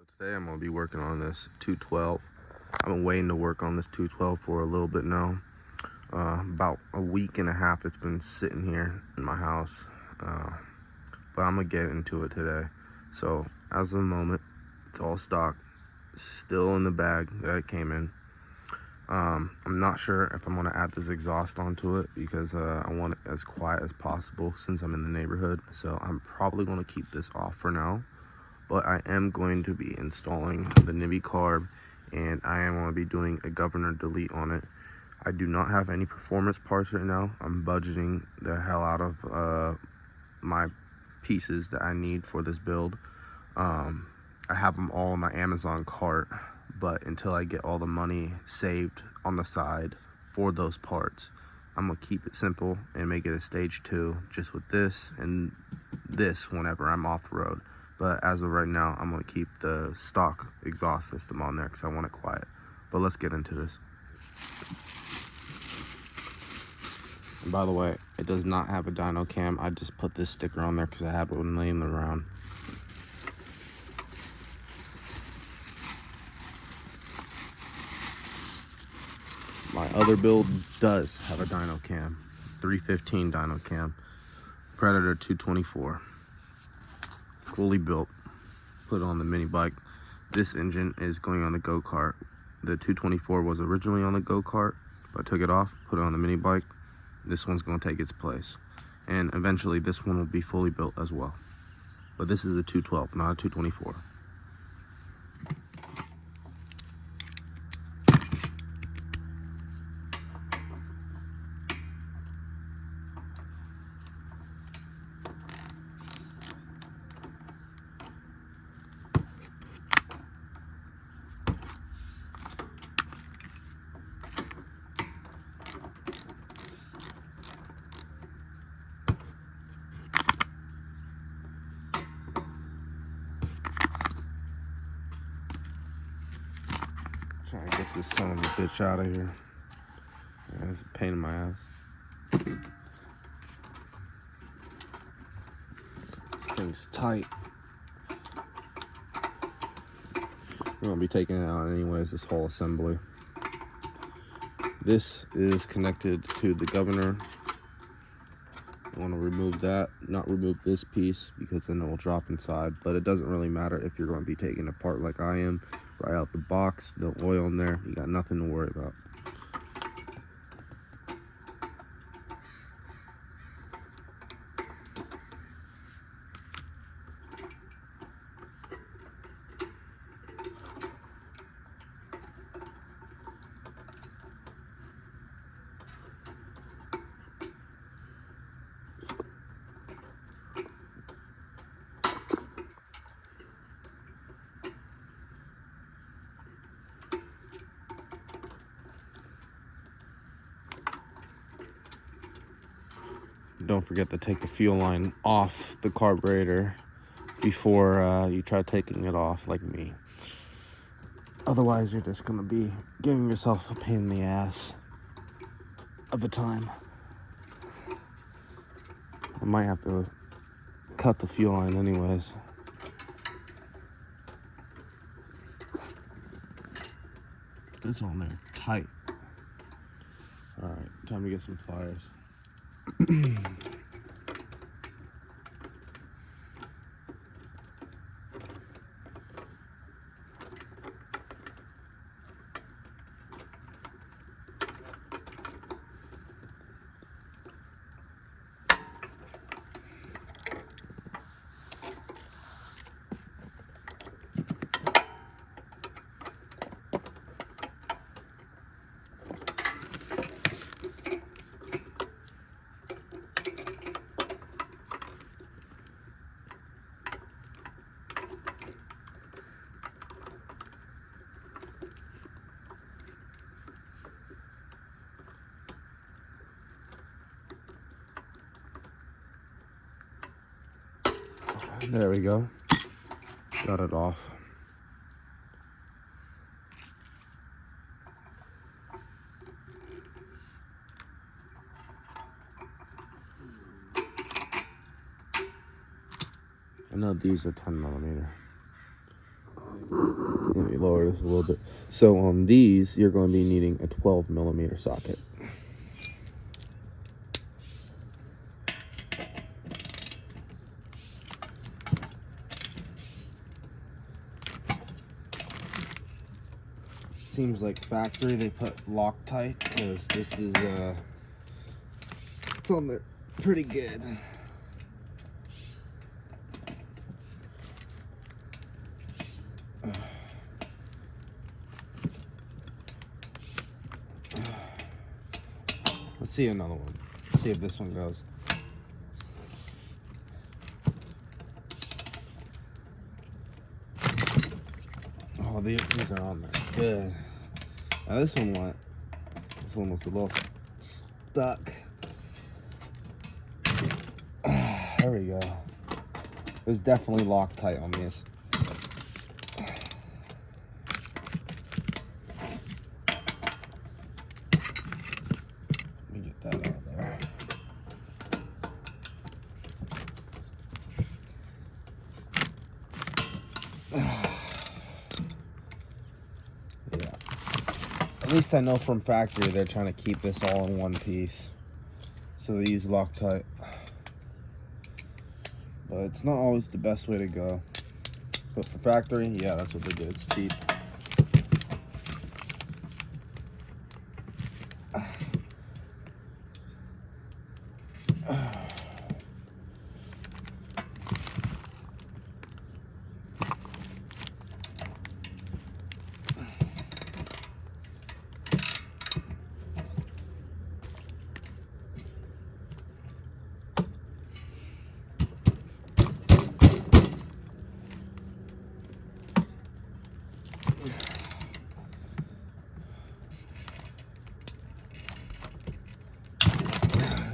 Today I'm going to be working on this 212. I've been waiting to work on this 212 for a little bit now. About a week and a half it's been sitting here in my house. But I'm going to get into it today. So as of the moment, it's all stock. Still in the bag that it came in. I'm not sure if I'm going to add this exhaust onto it because I want it as quiet as possible since I'm in the neighborhood. So I'm probably going to keep this off for now. But I am going to be installing the NIBBI Carb, and I am going to be doing a governor delete on it. I do not have any performance parts right now. I'm budgeting the hell out of my pieces that I need for this build. I have them all in my Amazon cart, but until I get all the money saved on the side for those parts, I'm going to keep it simple and make it a stage 2 just with this and this whenever I'm off the road. But as of right now, I'm going to keep the stock exhaust system on there because I want it quiet. But let's get into this. And by the way, it does not have a dyno cam. I just put this sticker on there because I had one laying around. My other build does have a dyno cam. 315 dyno cam. Predator 224. Fully built, put on the mini bike. This engine is going on the go-kart. The 224 was originally on the go-kart, but I took it off, put it on the mini bike. This one's going to take its place, and eventually this one will be fully built as well. But this is a 212, not a 224. Trying to get this son of a bitch out of here. Yeah, it's a pain in my ass. This thing's tight. We're gonna be taking it out anyways, this whole assembly. This is connected to the governor. I want to remove that, not remove this piece because then it will drop inside, but it doesn't really matter if you're going to be taking it apart like I am. Right out the box, the oil in there, you got nothing to worry about. Don't forget to take the fuel line off the carburetor before you try taking it off like me. Otherwise, you're just going to be giving yourself a pain in the ass of a time. I might have to cut the fuel line anyways. It's on there tight. Alright, time to get some pliers. There we go. Got it off. I know these are 10 millimeter. Let me lower this a little bit. So on these, you're going to be needing a 12mm socket. Seems like factory they put Loctite, because this is it's on there pretty good. Let's see another one. Let's see if this one goes. Oh, these are on there. Good. Now this one went. This one was a little stuck. There we go. There's definitely Loctite on this. Let me get that out of there. At least I know from factory they're trying to keep this all in one piece, so they use Loctite. But it's not always the best way to go. But for factory, yeah, that's what they do. It's cheap.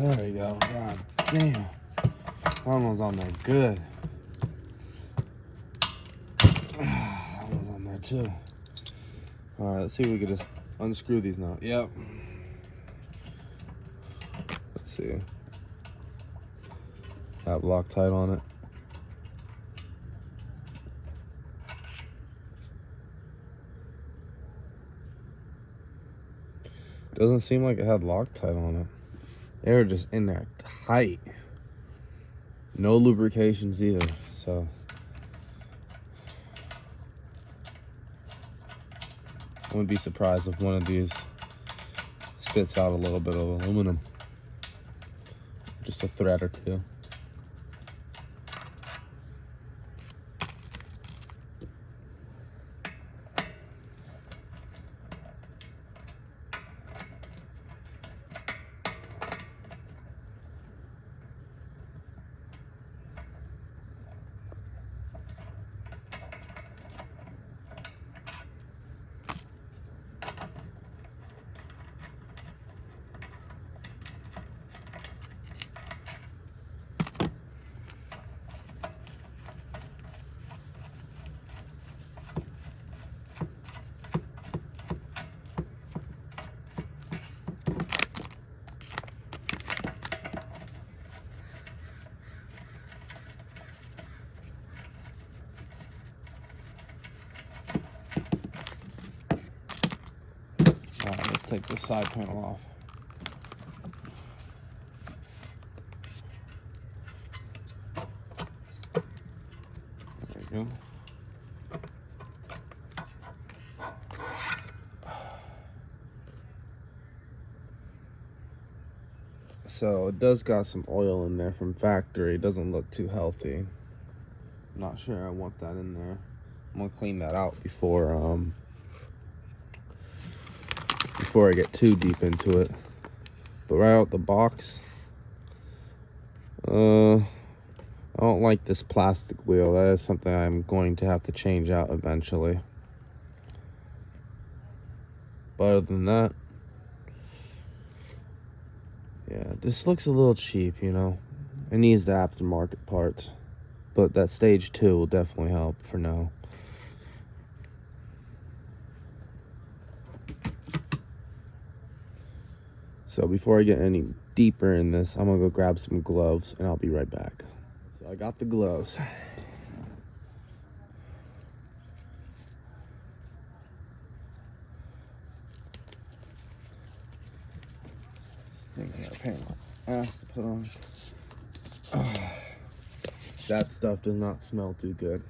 There we go. God damn. One was on there good. That was on there too. Alright, let's see if we can just unscrew these now. Yep. Let's see. Have Loctite on it. Doesn't seem like it had Loctite on it. They were just in there tight. No lubrications either, so. I wouldn't be surprised if one of these spits out a little bit of aluminum. Just a thread or two. Alright, let's take this side panel off. There we go. So it does got some oil in there from factory. It doesn't look too healthy. I'm not sure I want that in there. I'm gonna clean that out before I get too deep into it. But right out the box, I don't like this plastic wheel. That is something I'm going to have to change out eventually. But other than that, yeah, this looks a little cheap, you know. It needs the aftermarket parts. But that stage 2 will definitely help for now. So before I get any deeper in this, I'm gonna go grab some gloves and I'll be right back. So I got the gloves. pain in my ass to put on. That stuff does not smell too good.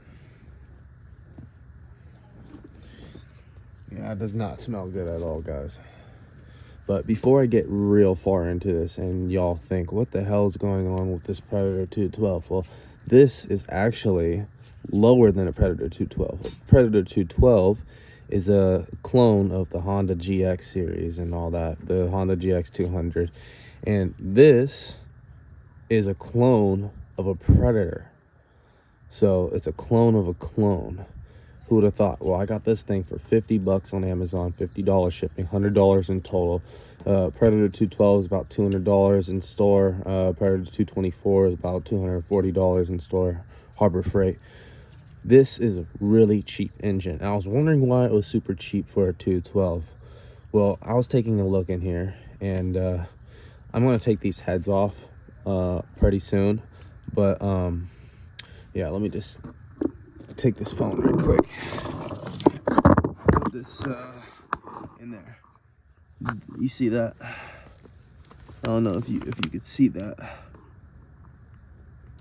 Yeah, it does not smell good at all, guys. But before I get real far into this and y'all think, what the hell is going on with this Predator 212? Well, this is actually lower than a Predator 212. A Predator 212 is a clone of the Honda GX series and all that, the Honda GX 200. And this is a clone of a Predator. So it's a clone of a clone. Who would have thought? Well, I got this thing for 50 bucks on Amazon, $50 shipping, $100 in total. Predator 212 is about $200 in store. Predator 224 is about $240 in store, Harbor Freight. This is a really cheap engine. I was wondering why it was super cheap for a 212. Well, I was taking a look in here, and I'm going to take these heads off pretty soon. But yeah, let me just take this phone right quick. Put this in there. You see that? I don't know if you could see that.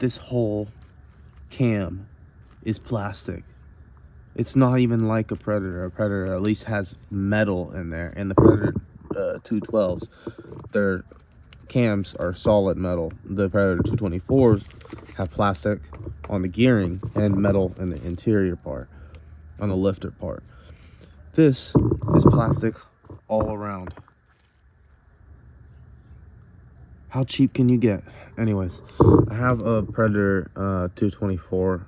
This whole cam is plastic. It's not even like a Predator. A Predator at least has metal in there, and the Predator 212s, their cams are solid metal. The Predator 224s have plastic on the gearing and metal in the interior part, on the lifter part. This is plastic all around. How cheap can you get? Anyways, I have a Predator 224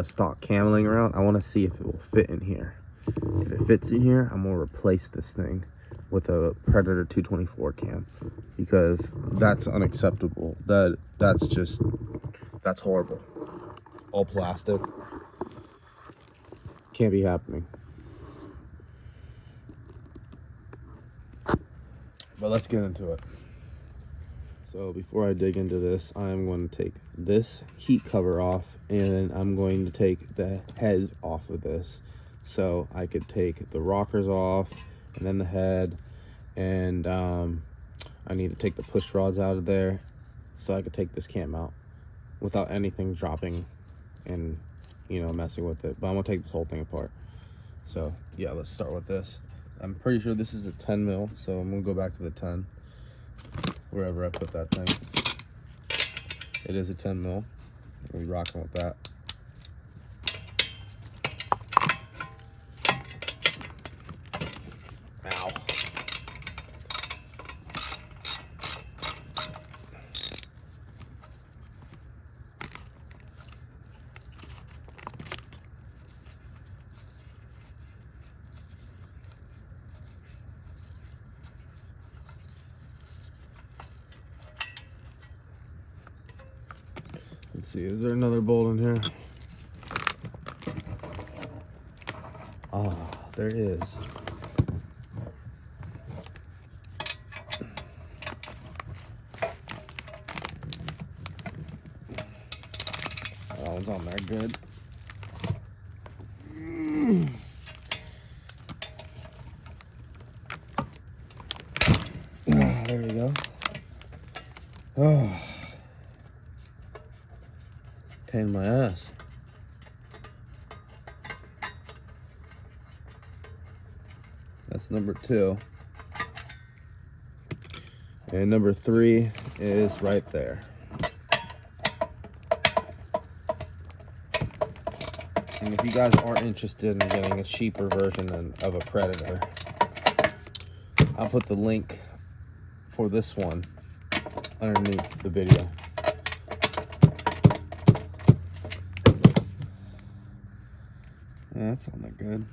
stock cam laying around. I want to see if it will fit in here. If it fits in here, I'm gonna replace this thing with a Predator 224 cam, because that's unacceptable. That's horrible. All plastic. Can't be happening. But let's get into it. So before I dig into this, I'm going to take this heat cover off, and I'm going to take the head off of this. So I could take the rockers off, and then the head, and I need to take the push rods out of there so I could take this cam out without anything dropping and, you know, messing with it. But I'm gonna take this whole thing apart. So yeah, let's start with this. I'm pretty sure this is a 10 mil, so I'm gonna go back to the 10, wherever I put that thing. It is a 10 mil. We'll be rocking with that. Ow. Let's see, is there another bolt in here? Ah, there is. That one's on there good. There we go. Oh, pain in my ass. That's number 2. And number 3 is right there. And if you guys are interested in getting a cheaper version of a Predator, I'll put the link for this one underneath the video. Yeah, that's not that good.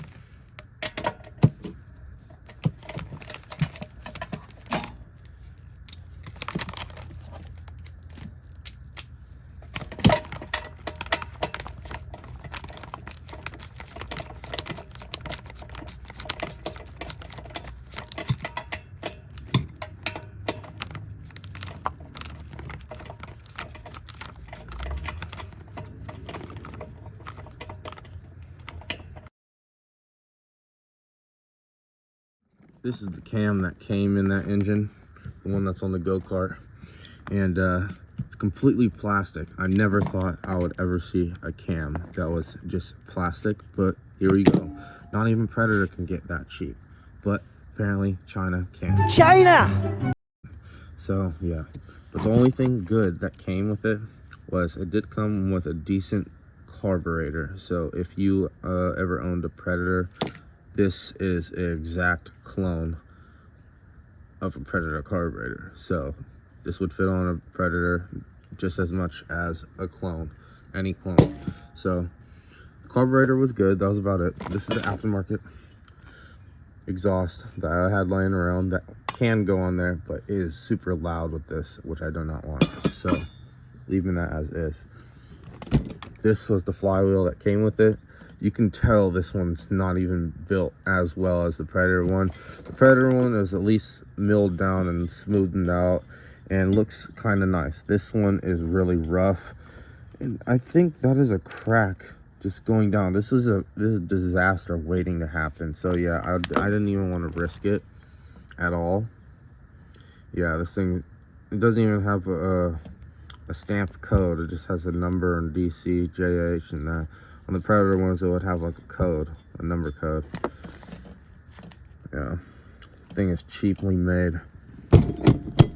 This is the cam that came in that engine. the one that's on the go-kart, and it's completely plastic. I never thought I would ever see a cam that was just plastic, but here we go. Not even Predator can get that cheap, but apparently China can. China! So yeah, but the only thing good that came with it was it did come with a decent carburetor. So if you ever owned a Predator, this is an exact clone of a Predator carburetor. So this would fit on a Predator just as much as a clone, any clone. So carburetor was good. That was about it. This is the aftermarket exhaust that I had laying around that can go on there, but it is super loud with this, which I do not want. So leaving that as is. This was the flywheel that came with it. You can tell this one's not even built as well as the Predator one. The Predator one is at least milled down and smoothed out and looks kind of nice. This one is really rough, and I think that is a crack just going down. This is a disaster waiting to happen. So yeah, I didn't even want to risk it at all. Yeah, this thing, it doesn't even have a stamped code. It just has a number and DC, JH, and that. On the Predator ones, it would have like a code, a number code. Yeah, thing is cheaply made,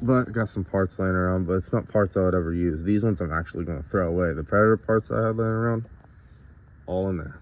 but got some parts laying around, but it's not parts I would ever use. These ones I'm actually going to throw away. The Predator parts I had laying around, all in there.